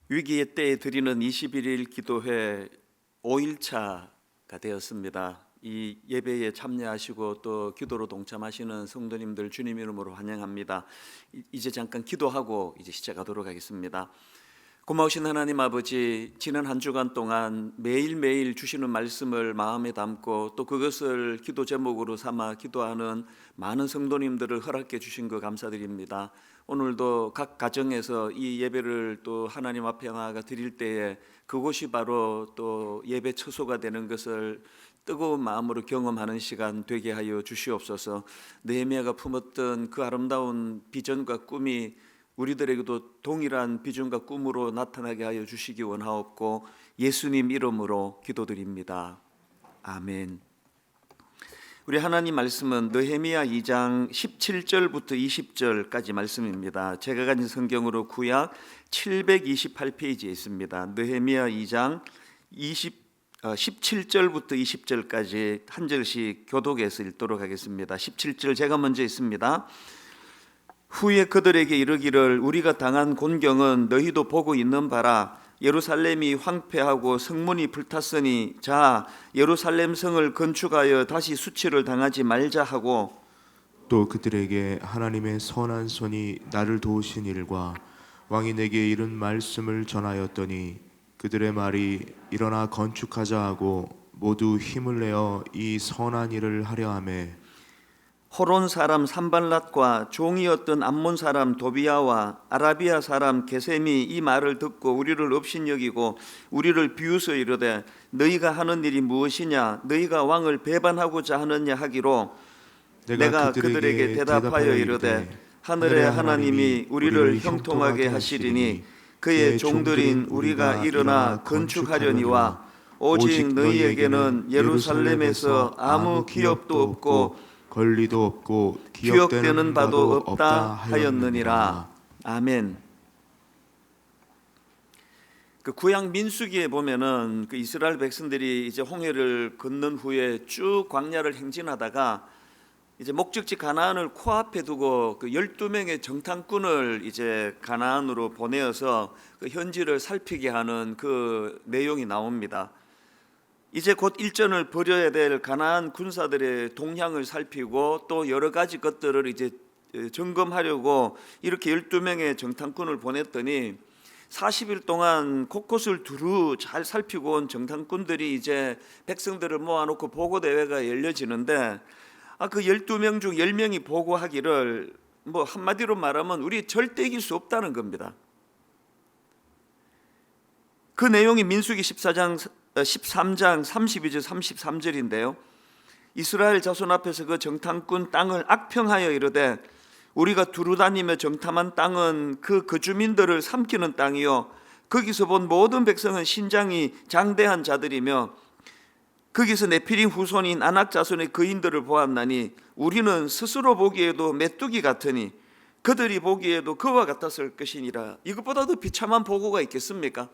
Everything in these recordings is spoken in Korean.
위기의 때에 드리는 21일 기도회 5일차가 되었습니다. 이 예배에 참여하시고 또 기도로 동참하시는 성도님들 주님 이름으로 환영합니다. 이제 잠깐 기도하고 이제 시작하도록 하겠습니다. 고마우신 하나님 아버지, 지난 한 주간 동안 매일매일 주시는 말씀을 마음에 담고 또 그것을 기도 제목으로 삼아 기도하는 많은 성도님들을 허락해 주신 것 감사드립니다. 오늘도 각 가정에서 이 예배를 또 하나님 앞에 나아가 드릴 때에 그곳이 바로 또 예배 처소가 되는 것을 뜨거운 마음으로 경험하는 시간 되게 하여 주시옵소서. 느헤미야가 품었던 그 아름다운 비전과 꿈이 우리들에게도 동일한 비전과 꿈으로 나타나게 하여 주시기 원하옵고 예수님 이름으로 기도드립니다. 아멘. 우리 하나님 말씀은 느헤미야 2장 17절부터 20절까지 말씀입니다. 제가 가진 성경으로 구약 728페이지에 있습니다. 느헤미야 2장 17절부터 20절까지 한 절씩 교독해서 읽도록 하겠습니다. 17절 제가 먼저 읽습니다. 후에 그들에게 이르기를 우리가 당한 곤경은 너희도 보고 있는 바라. 예루살렘이 황폐하고 성문이 불탔으니 자 예루살렘 성을 건축하여 다시 수치를 당하지 말자 하고, 또 그들에게 하나님의 선한 손이 나를 도우신 일과 왕이 내게 이른 말씀을 전하였더니 그들의 말이 일어나 건축하자 하고 모두 힘을 내어 이 선한 일을 하려 하매, 호론 사람 산발랏과 종이었던 암몬 사람 도비야와 아라비아 사람 게셈이 이 말을 듣고 우리를 업신여기고 우리를 비웃어 이르되 너희가 하는 일이 무엇이냐, 너희가 왕을 배반하고자 하느냐 하기로, 내가 그들에게 대답하여 이르되 하늘의 하나님이 우리를 형통하게 하시리니 그의 종들인 우리가 일어나 건축하려니와 오직 너희에게는 예루살렘에서 아무 기업도 없고 권리도 없고 기억되는 바도 없다 하였느니라. 아멘. 그 구약 민수기에 보면은 그 이스라엘 백성들이 이제 홍해를 건넌 후에 쭉 광야를 행진하다가 이제 목적지 가나안을 코앞에 두고 그 12명의 정탐꾼을 이제 가나안으로 보내어서 그 현지를 살피게 하는 그 내용이 나옵니다. 이제 곧 일전을 벌여야 될 가나안 군사들의 동향을 살피고 또 여러 가지 것들을 이제 점검하려고 이렇게 12명의 정탐꾼을 보냈더니 40일 동안 곳곳을 두루 잘 살피고 온 정탐꾼들이 이제 백성들을 모아놓고 보고대회가 열려지는데, 그 12명 중 10명이 보고하기를 뭐 한마디로 말하면 우리 절대 이길 수 없다는 겁니다. 그 내용이 민수기 13장 32절 33절인데요. 이스라엘 자손 앞에서 그 정탐꾼 땅을 악평하여 이르되 우리가 두루다니며 정탐한 땅은 그 거주민들을 삼키는 땅이요 거기서 본 모든 백성은 신장이 장대한 자들이며 거기서 네피림 후손인 아낙 자손의 거인들을 보았나니 우리는 스스로 보기에도 메뚜기 같으니 그들이 보기에도 그와 같았을 것이니라. 이것보다 더 비참한 보고가 있겠습니까?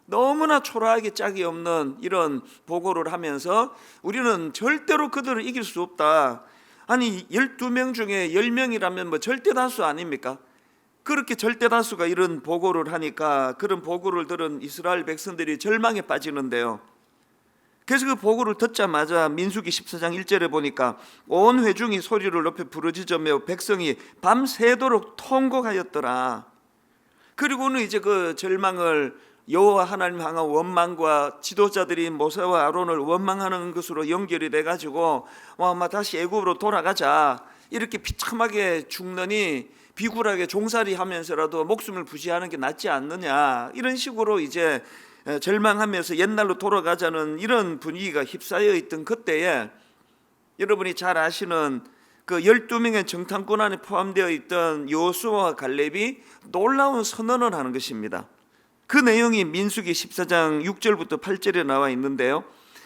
너무나 초라하게 짝이 없는 이런 보고를 하면서 우리는 절대로 그들을 이길 수 없다. 아니 12명 중에 10명이라면 뭐 절대다수 아닙니까? 그렇게 절대다수가 이런 보고를 하니까 그런 보고를 들은 이스라엘 백성들이 절망에 빠지는데요. 그래서 그 보고를 듣자마자 민수기 14장 1절에 보니까 온 회중이 소리를 높여 부르짖으며 백성이 밤새도록 통곡하였더라. 그리고는 이제 그 절망을 여호와 하나님 향한 원망과 지도자들이 모세와 아론을 원망하는 것으로 연결이 돼가지고 다시 애굽으로 돌아가자, 이렇게 비참하게 죽느니 비굴하게 종살이 하면서라도 목숨을 부지하는 게 낫지 않느냐, 이런 식으로 이제 절망하면서 옛날로 돌아가자는 이런 분위기가 휩싸여 있던 그때에 여러분이 잘 아시는 그 12명의 정탐꾼 안에 포함되어 있던 여호수아와 갈렙이 놀라운 선언을 하는 것입니다. 그 내용이 민수기 14장 6절부터 8절에 나와 있는데요.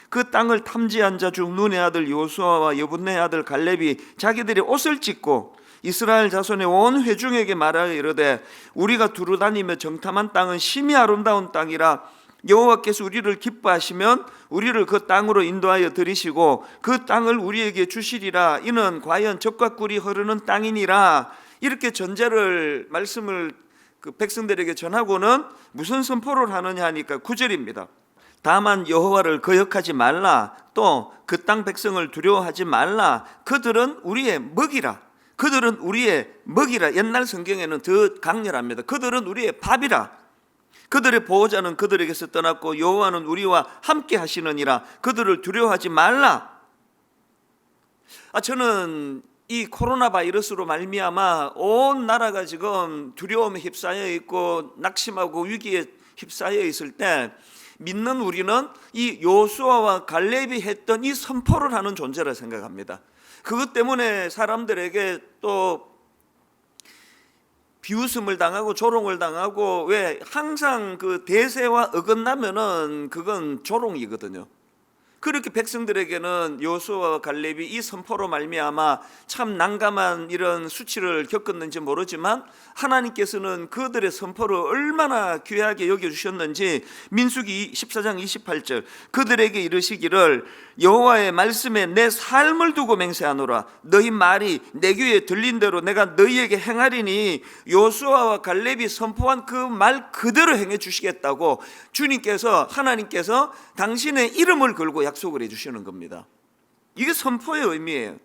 그 땅을 탐지한 자 중 눈의 아들 여호수아와 여분네 아들 갈렙이 자기들이 옷을 찢고 이스라엘 자손의 온 회중에게 말하여 이르되 우리가 두루다니며 정탐한 땅은 심히 아름다운 땅이라 여호와께서 우리를 기뻐하시면 우리를 그 땅으로 인도하여 들이시고 그 땅을 우리에게 주시리라. 이는 과연 젖과 꿀이 흐르는 땅이니라. 이렇게 전제를 말씀을 그 백성들에게 전하고는 무슨 선포를 하느냐 하니까 9절입니다. 다만 여호와를 거역하지 말라. 또 그 땅 백성을 두려워하지 말라. 그들은 우리의 먹이라. 그들은 우리의 먹이라. 옛날 성경에는 더 강렬합니다. 그들은 우리의 밥이라. 그들의 보호자는 그들에게서 떠났고 여호와는 우리와 함께 하시느니라. 그들을 두려워하지 말라. 저는 이 코로나 바이러스로 말미암아 온 나라가 지금 두려움에 휩싸여 있고 낙심하고 위기에 휩싸여 있을 때 믿는 우리는 이 여호수아와 갈렙이 했던 이 선포를 하는 존재라 생각합니다. 그것 때문에 사람들에게 또 비웃음을 당하고 조롱을 당하고, 왜 항상 그 대세와 어긋나면은 그건 조롱이거든요. 그렇게 백성들에게는 여호수아와 갈렙이 이 선포로 말미암아 참 난감한 이런 수치를 겪었는지 모르지만 하나님께서는 그들의 선포를 얼마나 귀하게 여겨주셨는지 민수기 14장 28절 그들에게 이르시기를 여호와의 말씀에 내 삶을 두고 맹세하노라. 너희 말이 내 귀에 들린 대로 내가 너희에게 행하리니 여호수아와 갈렙이 선포한 그 말 그대로 행해 주시겠다고 주님께서, 하나님께서 당신의 이름을 걸고 약속을 해주시는 겁니다. 이게 선포의 의미예요.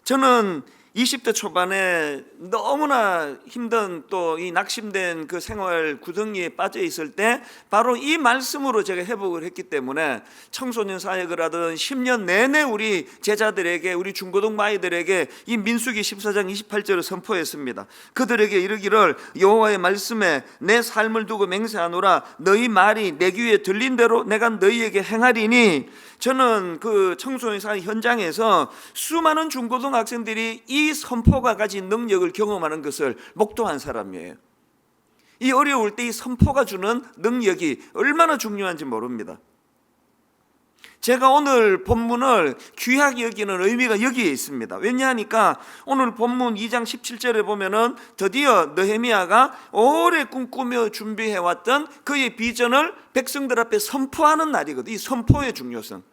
저는 20대 초반에 너무나 힘든 또 이 낙심된 그 생활 구덩이에 빠져 있을 때 바로 이 말씀으로 제가 회복을 했기 때문에 청소년 사역을 하던 10년 내내 우리 제자들에게, 우리 중고등 아이들에게 이 민수기 14장 28절을 선포했습니다. 그들에게 이르기를 여호와의 말씀에 내 삶을 두고 맹세하노라. 너희 말이 내 귀에 들린 대로 내가 너희에게 행하리니. 저는 그 청소년 사역 현장에서 수많은 중고등학생들이 이 선포가 가진 능력을 경험하는 것을 목도한 사람이에요. 이 어려울 때 이 선포가 주는 능력이 얼마나 중요한지 모릅니다. 제가 오늘 본문을 귀하게 여기는 의미가 여기에 있습니다. 왜냐하니까 오늘 본문 2장 17절에 보면은 드디어 느헤미야가 오래 꿈꾸며 준비해왔던 그의 비전을 백성들 앞에 선포하는 날이거든요. 이 선포의 중요성.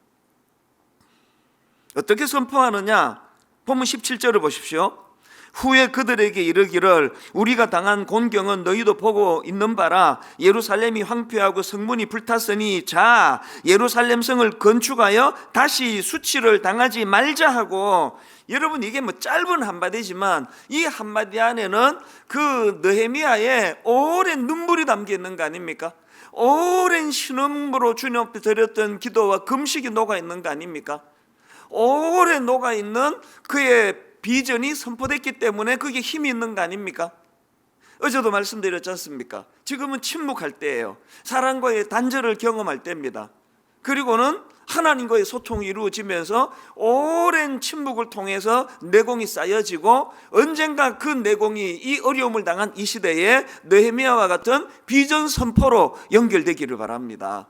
어떻게 선포하느냐? 본문 17절을 보십시오. 후에 그들에게 이르기를 우리가 당한 곤경은 너희도 보고 있는 바라. 예루살렘이 황폐하고 성문이 불탔으니 자 예루살렘 성을 건축하여 다시 수치를 당하지 말자 하고. 여러분, 이게 뭐 짧은 한마디지만 이 한마디 안에는 그 느헤미야의 오랜 눈물이 담겨 있는 거 아닙니까? 오랜 신음으로 주님 앞에 드렸던 기도와 금식이 녹아 있는 거 아닙니까? 오래 녹아있는 그의 비전이 선포됐기 때문에 그게 힘이 있는 거 아닙니까? 어제도 말씀드렸지 않습니까? 지금은 침묵할 때예요. 사람과의 단절을 경험할 때입니다. 그리고는 하나님과의 소통이 이루어지면서 오랜 침묵을 통해서 내공이 쌓여지고 언젠가 그 내공이 이 어려움을 당한 이 시대에 느헤미야와 같은 비전 선포로 연결되기를 바랍니다.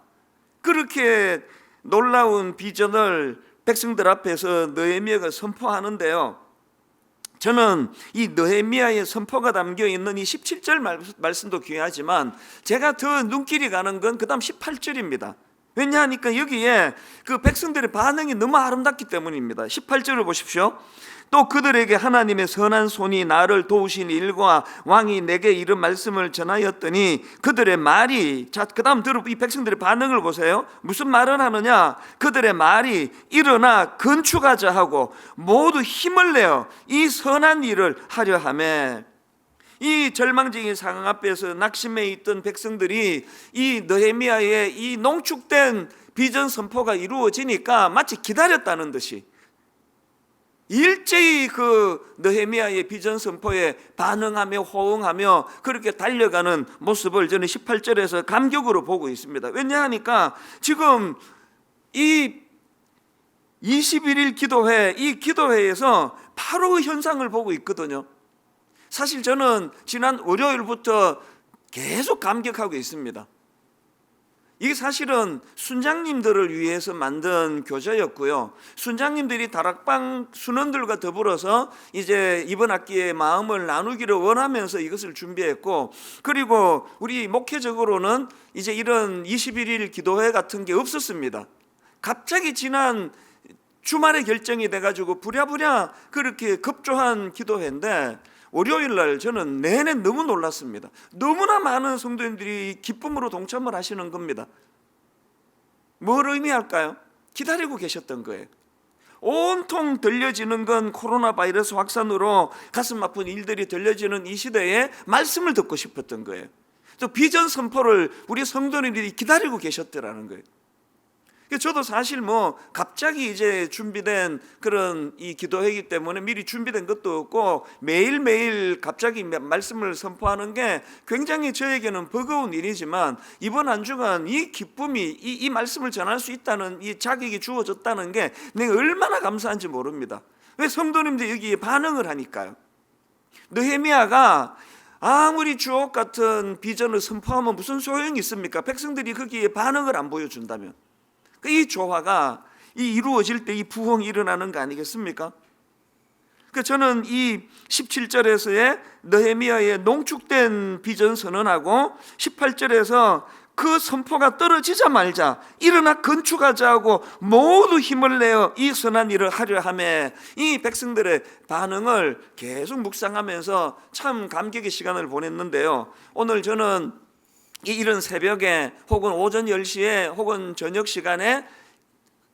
그렇게 놀라운 비전을 백성들 앞에서 느헤미야가 선포하는데요, 저는 이 느헤미야의 선포가 담겨 있는 이 17절 말씀도 귀하지만 제가 더 눈길이 가는 건 그 다음 18절입니다. 왜냐하니까 여기에 그 백성들의 반응이 너무 아름답기 때문입니다. 18절을 보십시오. 또 그들에게 하나님의 선한 손이 나를 도우신 일과 왕이 내게 이런 말씀을 전하였더니 그들의 말이, 자, 그 다음 이 백성들의 반응을 보세요. 무슨 말을 하느냐? 그들의 말이 일어나 건축하자 하고 모두 힘을 내어 이 선한 일을 하려 하매. 이 절망적인 상황 앞에서 낙심해 있던 백성들이 이 느헤미야의 이 농축된 비전 선포가 이루어지니까 마치 기다렸다는 듯이 일제히 그 느헤미야의 비전 선포에 반응하며 호응하며 그렇게 달려가는 모습을 저는 18절에서 감격으로 보고 있습니다. 왜냐하니까 지금 이 21일 기도회, 이 기도회에서 바로 그 현상을 보고 있거든요. 사실 저는 지난 월요일부터 계속 감격하고 있습니다. 이게 사실은 순장님들을 위해서 만든 교재였고요. 순장님들이 다락방 순원들과 더불어서 이제 이번 학기에 마음을 나누기를 원하면서 이것을 준비했고, 그리고 우리 목회적으로는 이제 이런 21일 기도회 같은 게 없었습니다. 갑자기 지난 주말에 결정이 돼가지고 부랴부랴 그렇게 급조한 기도회인데 월요일 날 저는 내내 너무 놀랐습니다. 너무나 많은 성도님들이 기쁨으로 동참을 하시는 겁니다. 뭘 의미할까요? 기다리고 계셨던 거예요. 온통 들려지는 건 코로나 바이러스 확산으로 가슴 아픈 일들이 들려지는 이 시대에 말씀을 듣고 싶었던 거예요. 또 비전 선포를 우리 성도님들이 기다리고 계셨더라는 거예요. 저도 사실 갑자기 이제 준비된 그런 이 기도회이기 때문에 미리 준비된 것도 없고 매일매일 갑자기 말씀을 선포하는 게 굉장히 저에게는 버거운 일이지만 이번 한 주간 이 기쁨이 이 말씀을 전할 수 있다는 이 자격이 주어졌다는 게 내가 얼마나 감사한지 모릅니다. 왜? 성도님들 여기에 반응을 하니까요. 느헤미야가 아무리 주옥 같은 비전을 선포하면 무슨 소용이 있습니까? 백성들이 거기에 반응을 안 보여준다면. 이 조화가 이루어질 때 이 부흥이 일어나는 거 아니겠습니까? 저는 이 17절에서의 느헤미야의 농축된 비전 선언하고 18절에서 그 선포가 떨어지자 말자 일어나 건축하자 하고 모두 힘을 내어 이 선한 일을 하려 하며 이 백성들의 반응을 계속 묵상하면서 참 감격의 시간을 보냈는데요. 오늘 저는 이런 새벽에 혹은 오전 10시에 혹은 저녁 시간에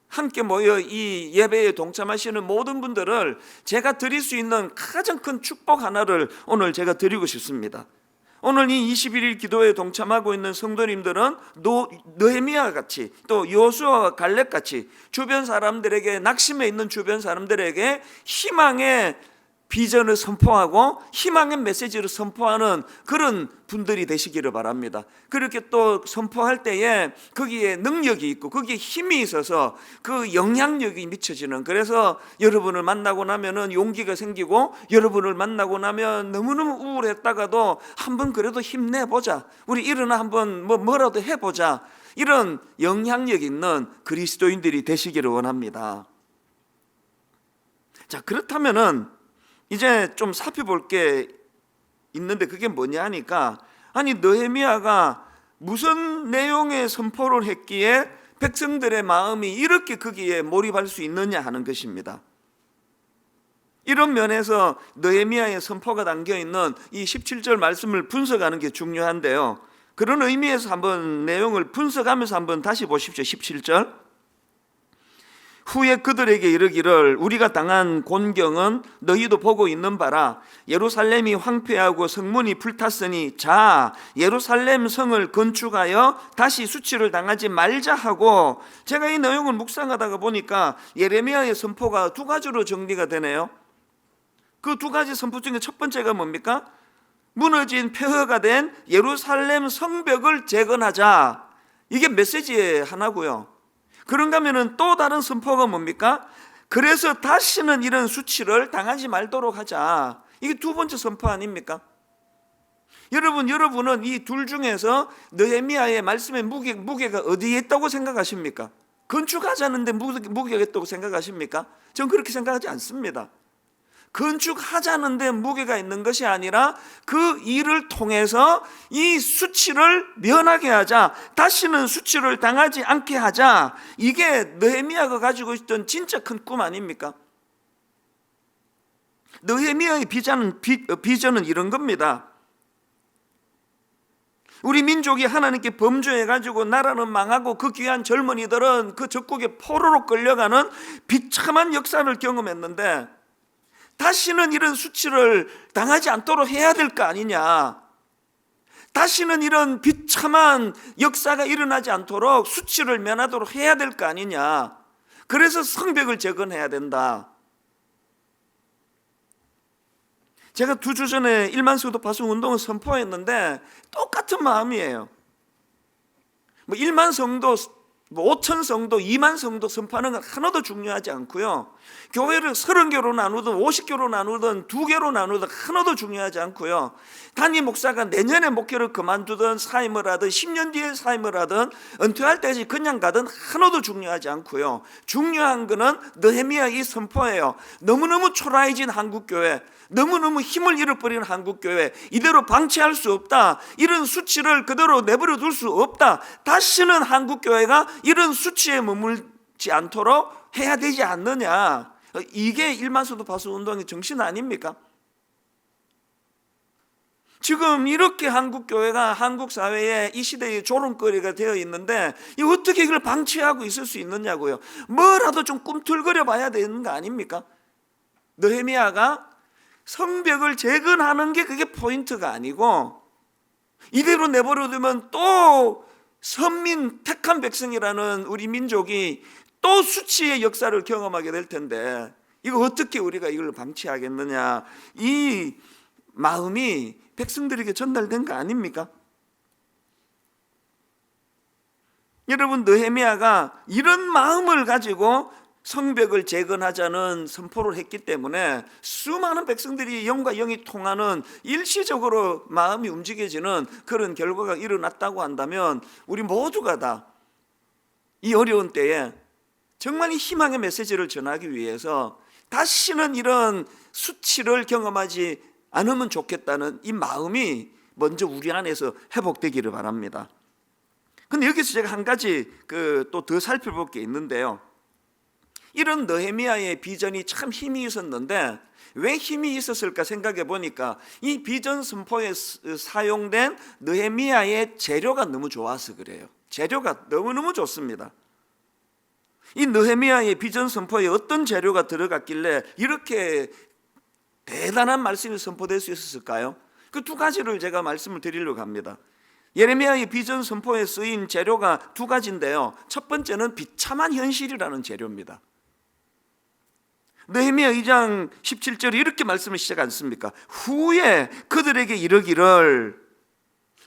함께 모여 이 예배에 동참하시는 모든 분들을 제가 드릴 수 있는 가장 큰 축복 하나를 오늘 제가 드리고 싶습니다. 오늘 이 21일 기도에 동참하고 있는 성도님들은 느헤미야 같이 또 여호수아와 갈렙 같이 주변 사람들에게 낙심해 있는 주변 사람들에게 희망의 비전을 선포하고 희망의 메시지를 선포하는 그런 분들이 되시기를 바랍니다. 그렇게 또 선포할 때에 거기에 능력이 있고 거기에 힘이 있어서 그 영향력이 미쳐지는, 그래서 여러분을 만나고 나면은 용기가 생기고 여러분을 만나고 나면 너무너무 우울했다가도 한번 그래도 힘내보자, 우리 일어나 한번 뭐라도 해보자, 이런 영향력 있는 그리스도인들이 되시기를 원합니다. 자, 그렇다면은 이제 좀 살펴볼 게 있는데 그게 뭐냐 하니까, 아니 느헤미야가 무슨 내용의 선포를 했기에 백성들의 마음이 이렇게 거기에 몰입할 수 있느냐 하는 것입니다. 이런 면에서 느헤미야의 선포가 담겨있는 이 17절 말씀을 분석하는 게 중요한데요, 그런 의미에서 한번 내용을 분석하면서 한번 다시 보십시오. 17절 후에 그들에게 이르기를 우리가 당한 곤경은 너희도 보고 있는 바라. 예루살렘이 황폐하고 성문이 불탔으니 자 예루살렘 성을 건축하여 다시 수치를 당하지 말자 하고, 제가 이 내용을 묵상하다가 보니까 예레미야의 선포가 두 가지로 정리가 되네요. 그 두 가지 선포 중에 첫 번째가 뭡니까? 무너진 폐허가 된 예루살렘 성벽을 재건하자, 이게 메시지의 하나고요. 그런가 하면은 또 다른 선포가 뭡니까? 그래서 다시는 이런 수치를 당하지 말도록 하자, 이게 두 번째 선포 아닙니까? 여러분은 이 둘 중에서 느헤미야의 말씀의 무게가 어디에 있다고 생각하십니까? 건축하자는데 무게가 있다고 생각하십니까? 전 그렇게 생각하지 않습니다. 건축하자는데 무게가 있는 것이 아니라 그 일을 통해서 이 수치를 면하게 하자, 다시는 수치를 당하지 않게 하자, 이게 느헤미야가 가지고 있던 진짜 큰 꿈 아닙니까? 느헤미야의 비전은 이런 겁니다. 우리 민족이 하나님께 범죄해가지고 나라는 망하고 그 귀한 젊은이들은 그 적국에 포로로 끌려가는 비참한 역사를 경험했는데 다시는 이런 수치를 당하지 않도록 해야 될 거 아니냐, 다시는 이런 비참한 역사가 일어나지 않도록 수치를 면하도록 해야 될 거 아니냐, 그래서 성벽을 재건해야 된다. 제가 2주 전에 1만 성도 파송 운동을 선포했는데 똑같은 마음이에요. 1만 성도, 5천 성도, 2만 성도 선포하는 건 하나도 중요하지 않고요, 교회를 30개로 나누든 50개로 나누든 2개로 나누든 하나도 중요하지 않고요, 담임 목사가 내년에 목회를 그만두든 사임을 하든 10년 뒤에 사임을 하든 은퇴할 때까지 그냥 가든 하나도 중요하지 않고요, 중요한 거는 느헤미야 이 선포예요. 너무너무 초라해진 한국교회, 너무너무 힘을 잃어버리는 한국교회, 이대로 방치할 수 없다, 이런 수치를 그대로 내버려 둘 수 없다, 다시는 한국교회가 이런 수치에 머물지 않도록 해야 되지 않느냐, 이게 1만 성도 파송 운동의 정신 아닙니까? 지금 이렇게 한국 교회가 한국 사회에 이 시대의 조롱거리가 되어 있는데 어떻게 이걸 방치하고 있을 수 있느냐고요. 뭐라도 좀 꿈틀거려 봐야 되는 거 아닙니까? 느헤미야가 성벽을 재건하는 게 그게 포인트가 아니고 이대로 내버려두면 또 선민 택한 백성이라는 우리 민족이 또 수치의 역사를 경험하게 될 텐데 이거 어떻게 우리가 이걸 방치하겠느냐, 이 마음이 백성들에게 전달된 거 아닙니까? 여러분, 느헤미야가 이런 마음을 가지고 성벽을 재건하자는 선포를 했기 때문에 수많은 백성들이 영과 영이 통하는 일시적으로 마음이 움직여지는 그런 결과가 일어났다고 한다면 우리 모두가 다 이 어려운 때에 정말 이 희망의 메시지를 전하기 위해서 다시는 이런 수치를 경험하지 않으면 좋겠다는 이 마음이 먼저 우리 안에서 회복되기를 바랍니다. 근데 여기서 제가 한 가지 또 더 살펴볼 게 있는데요. 이런 느헤미야의 비전이 참 힘이 있었는데 왜 힘이 있었을까 생각해 보니까 이 비전 선포에 사용된 느헤미야의 재료가 너무 좋아서 그래요. 재료가 너무너무 좋습니다. 이 느헤미야의 비전 선포에 어떤 재료가 들어갔길래 이렇게 대단한 말씀이 선포될 수 있었을까요? 그 두 가지를 제가 말씀을 드리려고 합니다. 예레미야의 비전 선포에 쓰인 재료가 두 가지인데요. 첫 번째는 비참한 현실이라는 재료입니다. 느헤미야 2장 17절에 이렇게 말씀을 시작 않습니까? 후에 그들에게 이르기를,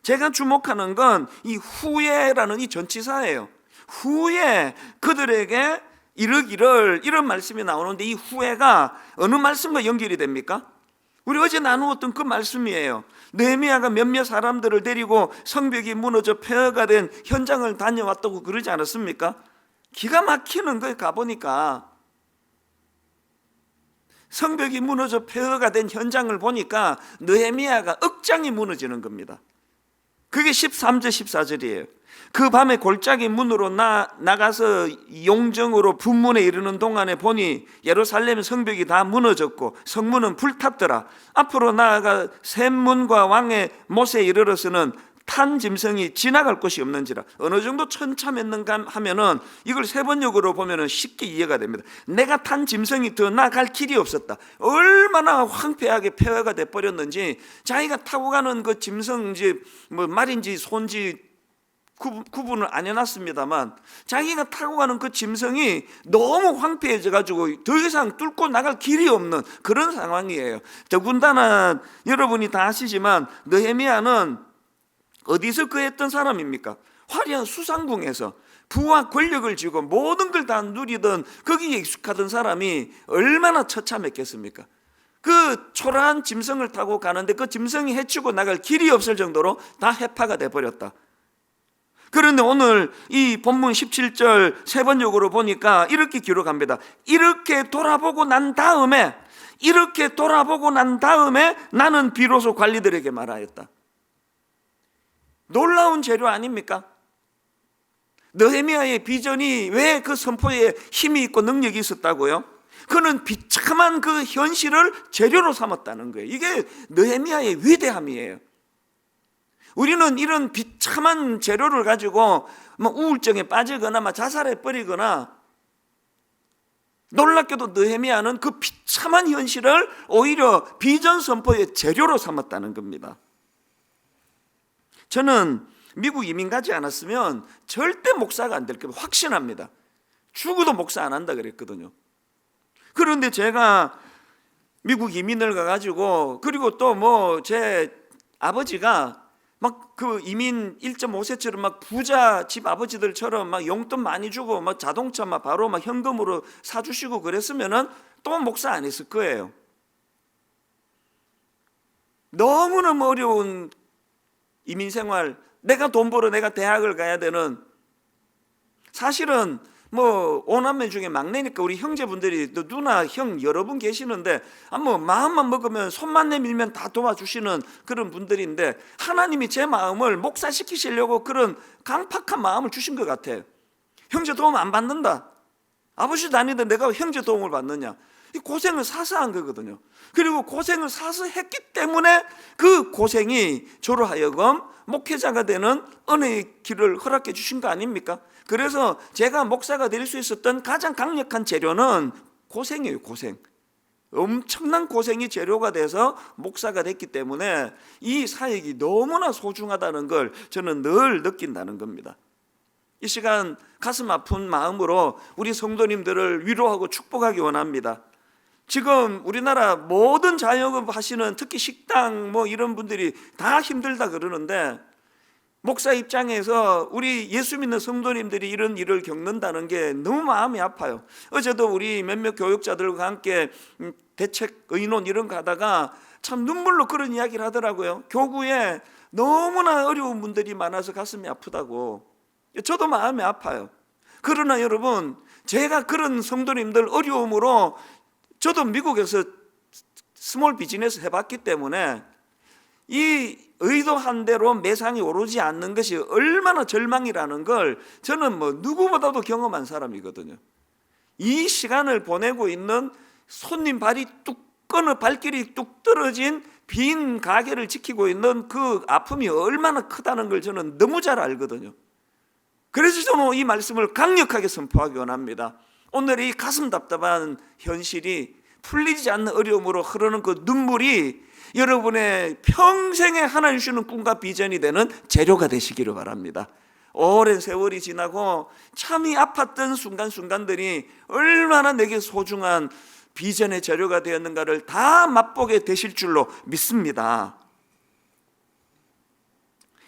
제가 주목하는 건 이 후에라는 이 전치사예요. 후에 그들에게 이르기를, 이런 말씀이 나오는데 이 후에가 어느 말씀과 연결이 됩니까? 우리 어제 나누었던 그 말씀이에요. 느헤미야가 몇몇 사람들을 데리고 성벽이 무너져 폐허가 된 현장을 다녀왔다고 그러지 않았습니까? 기가 막히는 거에 가보니까 성벽이 무너져 폐허가 된 현장을 보니까 느헤미야가 억장이 무너지는 겁니다. 그게 13절 14절이에요. 그 밤에 골짜기 문으로 나가서 용정으로 분문에 이르는 동안에 보니 예루살렘 성벽이 다 무너졌고 성문은 불탔더라. 앞으로 나아가 샘문과 왕의 못에 이르러서는 탄 짐승이 지나갈 곳이 없는지라. 어느 정도 천차만능감 하면은 이걸 세번역으로 보면은 쉽게 이해가 됩니다. 내가 탄 짐승이 더 나갈 길이 없었다. 얼마나 황폐하게 폐허가 돼 버렸는지, 자기가 타고 가는 그 짐승인지 뭐 말인지 소인지 구분을 안 해놨습니다만 자기가 타고 가는 그 짐승이 너무 황폐해져 가지고 더 이상 뚫고 나갈 길이 없는 그런 상황이에요. 더군다나 여러분이 다 아시지만 느헤미야는 어디서 거했던 사람입니까? 화려한 수상궁에서 부와 권력을 쥐고 모든 걸 다 누리던 거기에 익숙하던 사람이 얼마나 처참했겠습니까? 그 초라한 짐승을 타고 가는데 그 짐승이 헤치고 나갈 길이 없을 정도로 다 해파가 돼버렸다. 그런데 오늘 이 본문 17절 세번역으로 보니까 이렇게 기록합니다. 이렇게 돌아보고 난 다음에 나는 비로소 관리들에게 말하였다. 놀라운 재료 아닙니까? 느헤미야의 비전이 왜 그 선포에 힘이 있고 능력이 있었다고요? 그는 비참한 그 현실을 재료로 삼았다는 거예요. 이게 느헤미야의 위대함이에요. 우리는 이런 비참한 재료를 가지고 우울증에 빠지거나 자살해 버리거나, 놀랍게도 느헤미야는 그 비참한 현실을 오히려 비전 선포의 재료로 삼았다는 겁니다. 저는 미국 이민 가지 않았으면 절대 목사가 안 될 겁니다. 확신합니다. 죽어도 목사 안 한다 그랬거든요. 그런데 제가 미국 이민을 가가지고, 그리고 또 제 아버지가 그 이민 1.5세처럼 부자 집 아버지들처럼 용돈 많이 주고 자동차 바로 현금으로 사주시고 그랬으면은 또 목사 안 했을 거예요. 너무너무 어려운 이민 생활, 내가 돈 벌어 내가 대학을 가야 되는, 사실은 오남매 중에 막내니까 우리 형제분들이, 또 누나 형 여러 분 계시는데 마음만 먹으면 손만 내밀면 다 도와주시는 그런 분들인데, 하나님이 제 마음을 목사시키시려고 그런 강팍한 마음을 주신 것 같아요. 형제 도움 안 받는다. 아버지도 아닌데 내가 형제 도움을 받느냐. 이 고생을 사서 한 거거든요. 그리고 고생을 사서 했기 때문에 그 고생이 저로 하여금 목회자가 되는 은혜의 길을 허락해 주신 거 아닙니까? 그래서 제가 목사가 될 수 있었던 가장 강력한 재료는 고생이에요. 고생. 엄청난 고생이 재료가 돼서 목사가 됐기 때문에 이 사역이 너무나 소중하다는 걸 저는 늘 느낀다는 겁니다. 이 시간 가슴 아픈 마음으로 우리 성도님들을 위로하고 축복하기 원합니다. 지금 우리나라 모든 자영업 하시는 특히 식당 뭐 이런 분들이 다 힘들다 그러는데, 목사 입장에서 우리 예수 믿는 성도님들이 이런 일을 겪는다는 게 너무 마음이 아파요. 어제도 우리 몇몇 교육자들과 함께 대책 의논 이런 거 하다가 참 눈물로 그런 이야기를 하더라고요. 교구에 너무나 어려운 분들이 많아서 가슴이 아프다고. 저도 마음이 아파요. 그러나 여러분, 제가 그런 성도님들 어려움으로 저도 미국에서 스몰 비즈니스 해봤기 때문에 이 의도한 대로 매상이 오르지 않는 것이 얼마나 절망이라는 걸 저는 뭐 누구보다도 경험한 사람이거든요. 이 시간을 보내고 있는 손님 발이 뚝 끊어 발길이 뚝 떨어진 빈 가게를 지키고 있는 그 아픔이 얼마나 크다는 걸 저는 너무 잘 알거든요. 그래서 저는 이 말씀을 강력하게 선포하기 원합니다. 오늘 이 가슴 답답한 현실이 풀리지 않는 어려움으로 흐르는 그 눈물이 여러분의 평생에 하나님 주시는 꿈과 비전이 되는 재료가 되시기를 바랍니다. 오랜 세월이 지나고 참이 아팠던 순간순간들이 얼마나 내게 소중한 비전의 재료가 되었는가를 다 맛보게 되실 줄로 믿습니다.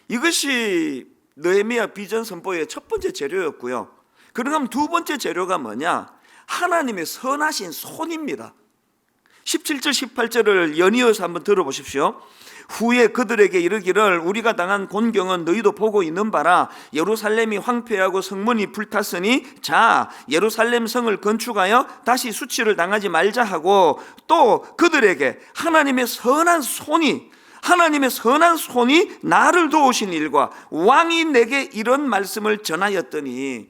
이것이 느헤미야 비전 선포의 첫 번째 재료였고요. 그럼 두 번째 재료가 뭐냐? 하나님의 선하신 손입니다. 17절 18절을 연이어서 한번 들어보십시오. 후에 그들에게 이르기를 우리가 당한 곤경은 너희도 보고 있는 바라. 예루살렘이 황폐하고 성문이 불탔으니 자 예루살렘 성을 건축하여 다시 수치를 당하지 말자 하고, 또 그들에게 하나님의 선한 손이 나를 도우신 일과 왕이 내게 이런 말씀을 전하였더니,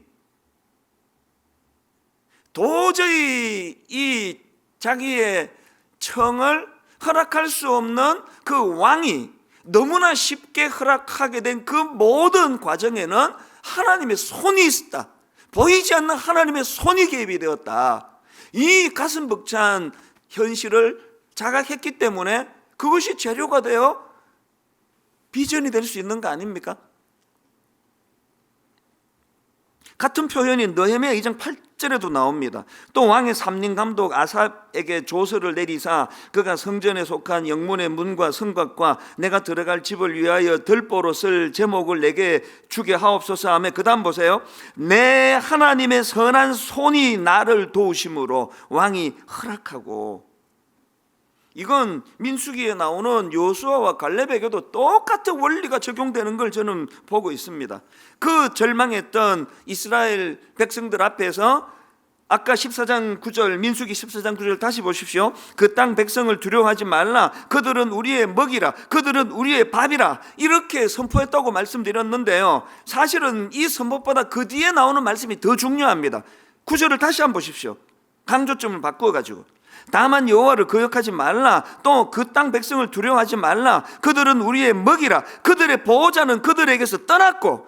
도저히 이 자기의 청을 허락할 수 없는 그 왕이 너무나 쉽게 허락하게 된 그 모든 과정에는 하나님의 손이 있었다. 보이지 않는 하나님의 손이 개입이 되었다. 이 가슴 벅찬 현실을 자각했기 때문에 그것이 재료가 되어 비전이 될 수 있는 거 아닙니까? 같은 표현이 느헤미야 2장 8절에도 나옵니다. 또 왕의 삼림 감독 아삽에게 조서를 내리사 그가 성전에 속한 영문의 문과 성곽과 내가 들어갈 집을 위하여 들보로 쓸 제목을 내게 주게 하옵소서 하며, 그 다음 보세요. 내 하나님의 선한 손이 나를 도우심으로 왕이 허락하고. 이건 민수기에 나오는 여호수아와 갈렙에게도 똑같은 원리가 적용되는 걸 저는 보고 있습니다. 그 절망했던 이스라엘 백성들 앞에서 아까 14장 9절, 민수기 14장 9절 다시 보십시오. 그 땅 백성을 두려워하지 말라. 그들은 우리의 먹이라. 그들은 우리의 밥이라. 이렇게 선포했다고 말씀드렸는데요, 사실은 이 선포보다 그 뒤에 나오는 말씀이 더 중요합니다. 9절을 다시 한번 보십시오. 강조점을 바꾸어가지고, 다만 여호와를 거역하지 말라. 또 그 땅 백성을 두려워하지 말라. 그들은 우리의 먹이라. 그들의 보호자는 그들에게서 떠났고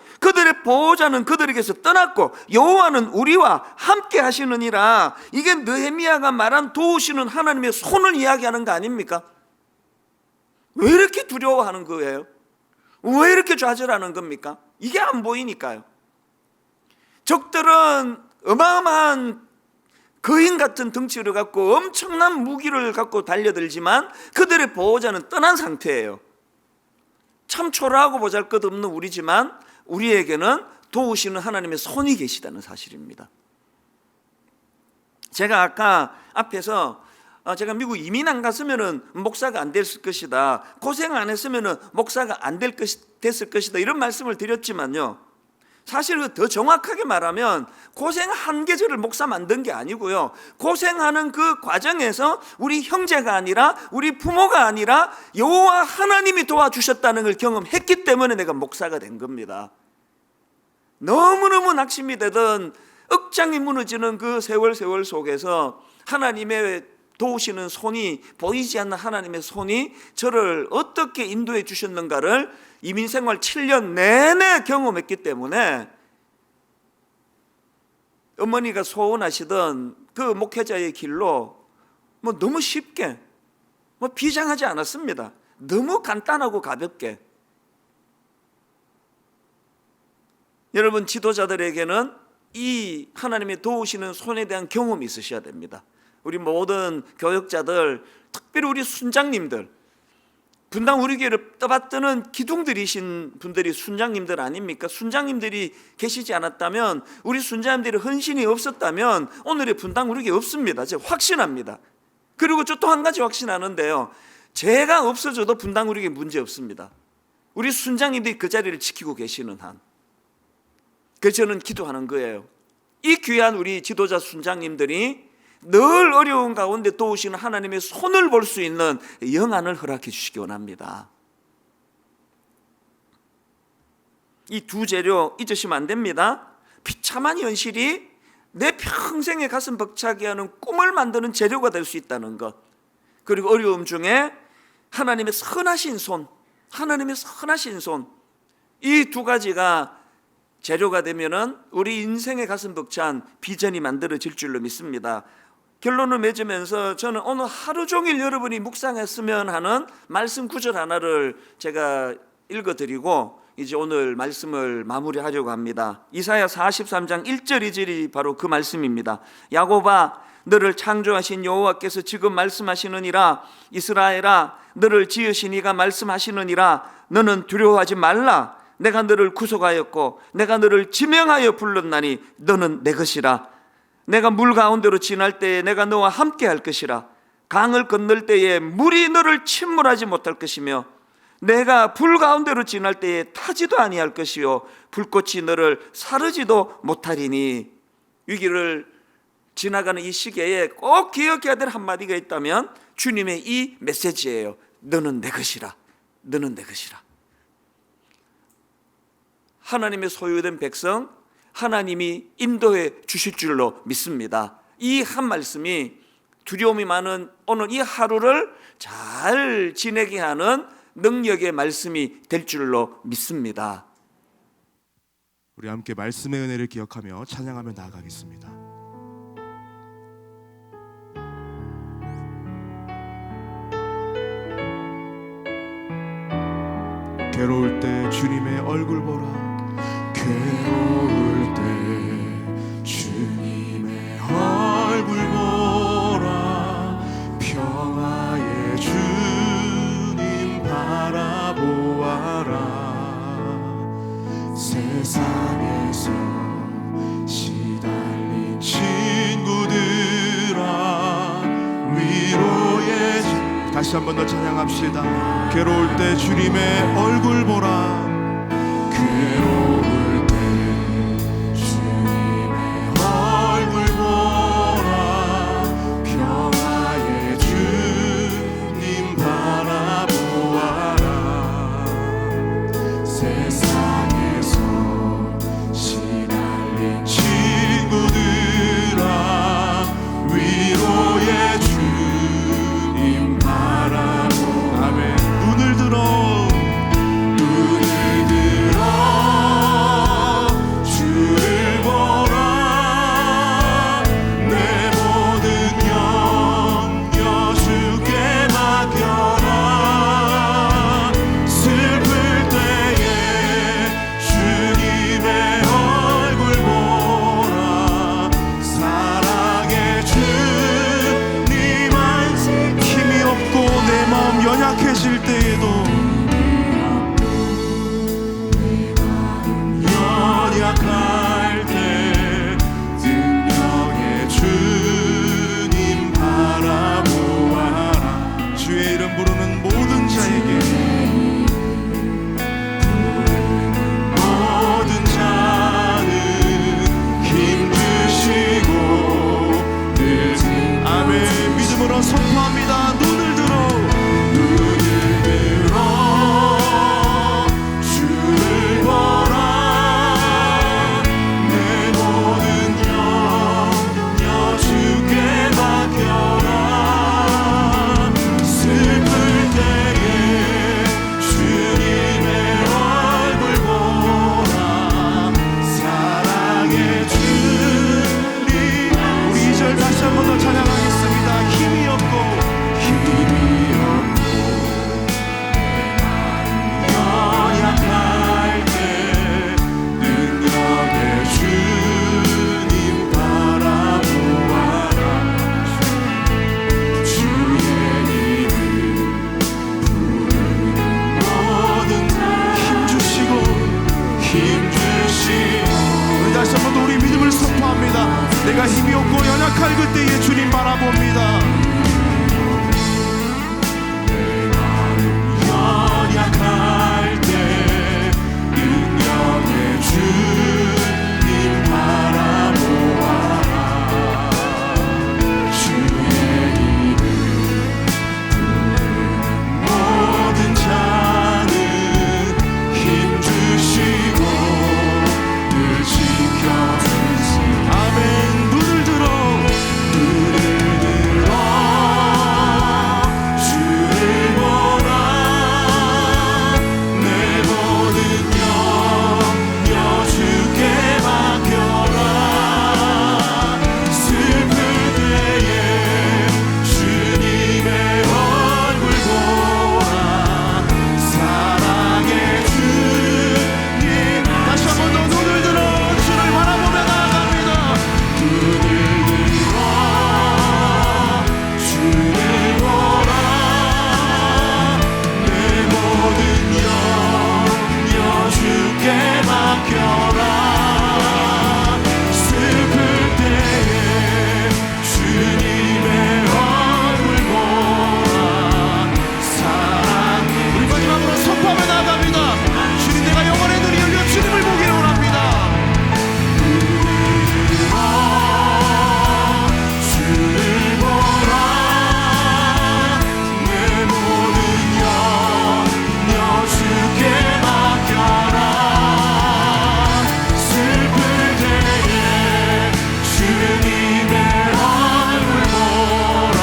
여호와는 우리와 함께 하시느니라. 이게 느헤미야가 말한 도우시는 하나님의 손을 이야기하는 거 아닙니까? 왜 이렇게 두려워하는 거예요? 왜 이렇게 좌절하는 겁니까? 이게 안 보이니까요. 적들은 어마어마한 거인 같은 덩치를 갖고 엄청난 무기를 갖고 달려들지만 그들의 보호자는 떠난 상태예요. 참 초라하고 보잘것없는 우리지만 우리에게는 도우시는 하나님의 손이 계시다는 사실입니다. 제가 아까 앞에서 제가 미국 이민 안 갔으면 목사가 안 됐을 것이다, 고생 안 했으면 목사가 안 됐을 것이다, 이런 말씀을 드렸지만요, 사실 더 정확하게 말하면 고생한 게 저를 목사 만든 게 아니고요, 고생하는 그 과정에서 우리 형제가 아니라 우리 부모가 아니라 여호와 하나님이 도와주셨다는 걸 경험했기 때문에 내가 목사가 된 겁니다. 너무너무 낙심이 되던 억장이 무너지는 그 세월 속에서 하나님의 도우시는 손이, 보이지 않는 하나님의 손이 저를 어떻게 인도해 주셨는가를 이민생활 7년 내내 경험했기 때문에 어머니가 소원하시던 그 목회자의 길로 너무 쉽게 비장하지 않았습니다. 너무 간단하고 가볍게. 여러분, 지도자들에게는 이 하나님의 도우시는 손에 대한 경험이 있으셔야 됩니다. 우리 모든 교역자들, 특별히 우리 순장님들, 분당 우리 교회를 떠받드는 기둥들이신 분들이 순장님들 아닙니까? 순장님들이 계시지 않았다면, 우리 순장님들의 헌신이 없었다면 오늘의 분당 우리 교회 없습니다. 제가 확신합니다. 그리고 저 또 한 가지 확신하는데요, 제가 없어져도 분당 우리 교회 문제 없습니다. 우리 순장님들이 그 자리를 지키고 계시는 한. 그래서 저는 기도하는 거예요. 이 귀한 우리 지도자 순장님들이 늘 어려운 가운데 도우시는 하나님의 손을 볼 수 있는 영안을 허락해 주시기 원합니다. 이 두 재료 잊으시면 안 됩니다. 비참한 현실이 내 평생의 가슴 벅차게 하는 꿈을 만드는 재료가 될 수 있다는 것, 그리고 어려움 중에 하나님의 선하신 손, 하나님의 선하신 손, 이 두 가지가 재료가 되면은 우리 인생의 가슴 벅찬 비전이 만들어질 줄로 믿습니다. 결론을 맺으면서 저는 오늘 하루 종일 여러분이 묵상했으면 하는 말씀 구절 하나를 제가 읽어드리고 이제 오늘 말씀을 마무리하려고 합니다. 이사야 43장 1절 2절이 바로 그 말씀입니다. 야곱아, 너를 창조하신 여호와께서 지금 말씀하시느니라. 이스라엘아, 너를 지으신 이가 말씀하시느니라. 너는 두려워하지 말라. 내가 너를 구속하였고 내가 너를 지명하여 불렀나니 너는 내 것이라. 내가 물 가운데로 지날 때에 내가 너와 함께 할 것이라. 강을 건널 때에 물이 너를 침몰하지 못할 것이며 내가 불 가운데로 지날 때에 타지도 아니할 것이요 불꽃이 너를 사르지도 못하리니. 위기를 지나가는 이 시기에 꼭 기억해야 될 한마디가 있다면 주님의 이 메시지예요. 너는 내 것이라. 너는 내 것이라. 하나님의 소유된 백성, 하나님이 인도해 주실 줄로 믿습니다. 이 한 말씀이 두려움이 많은 오늘 이 하루를 잘 지내게 하는 능력의 말씀이 될 줄로 믿습니다. 우리 함께 말씀의 은혜를 기억하며 찬양하며 나아가겠습니다. 괴로울 때 주님의 얼굴 보라. 괴로울 때 주님의 얼굴 보라. 평화의 주님 바라보아라. 세상에서 시달린 친구들아 위로의 다시 한 번 더 찬양합시다. 괴로울 때 주님의 얼굴 보라. 괴로울 때 주님의 얼굴 보라. 평화의 주님 바라보아라. 세상에서 시달린 친구들아 위로의 주님 바라보아라. 아멘. 눈을 들어 원합니다. 내가 힘이 없고 연약할 그때에 주님 바라봅니다. 연약할 때 능력의 주님 바라보아라. 주의 이름 모든 자는 힘 주시고 늘 지켜주시. 아멘. 눈을 들어 주를 보라. 내 모든 염려 주께 맡겨라. 슬플 때에 주님의 얼굴 보라. 사랑의 주님. 다시 한번 더 눈을 들어 주를 바라보며 나아갑니다. 눈을 들어 주를 보라. 내 모든 염려 주께 맡겨라. 슬플 때에 주님의 얼굴 보라. 사랑해. 우리 마지막으로 선포하며 나아갑니다. 주님, 내가 영원의 눈이 열려 주님을 보기를 원합니다. 주를 보라. 내 모든 염려 주께 맡겨라. 슬플 때에 주님의 얼굴 보라.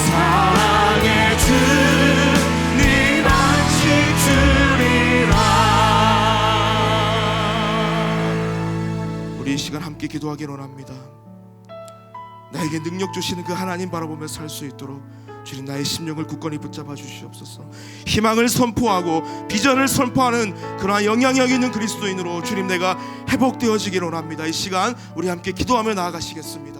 사랑의 주님 안식 주리라. 우리 이 시간 함께 기도하기를 원합니다. 나에게 능력 주시는 그 하나님 바라보며 살 수 있도록 주님 나의 심령을 굳건히 붙잡아 주시옵소서. 희망을 선포하고 비전을 선포하는 그러한 영향력 있는 그리스도인으로 주님 내가 회복되어지기를 원합니다. 이 시간 우리 함께 기도하며 나아가시겠습니다.